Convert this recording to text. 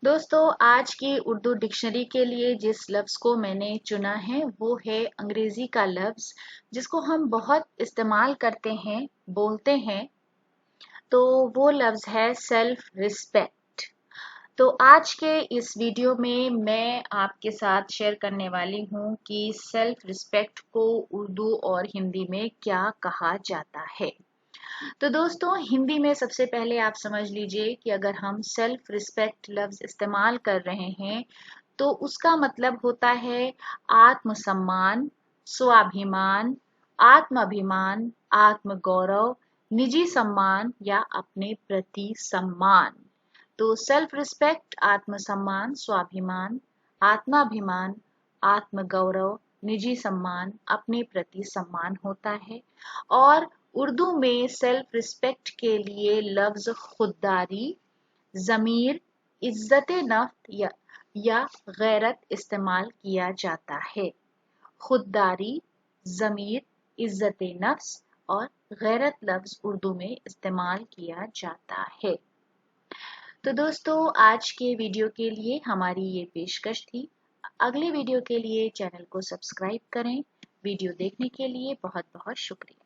दोस्तों, आज की उर्दू डिक्शनरी के लिए जिस लफ्ज़ को मैंने चुना है वो है अंग्रेज़ी का लफ्ज़ जिसको हम बहुत इस्तेमाल करते हैं, बोलते हैं। तो वो लफ्ज़ है सेल्फ रिस्पेक्ट। तो आज के इस वीडियो में मैं आपके साथ शेयर करने वाली हूँ कि सेल्फ रिस्पेक्ट को उर्दू और हिंदी में क्या कहा जाता है। तो दोस्तों, हिंदी में सबसे पहले आप समझ लीजिए कि अगर हम सेल्फ रिस्पेक्ट लफ्ज़ इस्तेमाल कर रहे हैं तो उसका मतलब होता है आत्मसम्मान, स्वाभिमान, आत्माभिमान, आत्मगौरव, निजी सम्मान या अपने प्रति सम्मान। तो सेल्फ रिस्पेक्ट आत्मसम्मान, स्वाभिमान, आत्माभिमान, आत्मगौरव, निजी सम्मान, अपने प्रति सम्मान होता है। और उर्दू में सेल्फ रिस्पेक्ट के लिए लफ्ज खुददारी, ज़मीर, इज्जत नफ्स या गैरत इस्तेमाल किया जाता है। खुददारी, ज़मीर, इज्जत नफ्स और गैरत लफ्ज उर्दू में इस्तेमाल किया जाता है। तो दोस्तों, आज के वीडियो के लिए हमारी ये पेशकश थी। अगले वीडियो के लिए चैनल को सब्सक्राइब करें। वीडियो देखने के लिए बहुत बहुत शुक्रिया।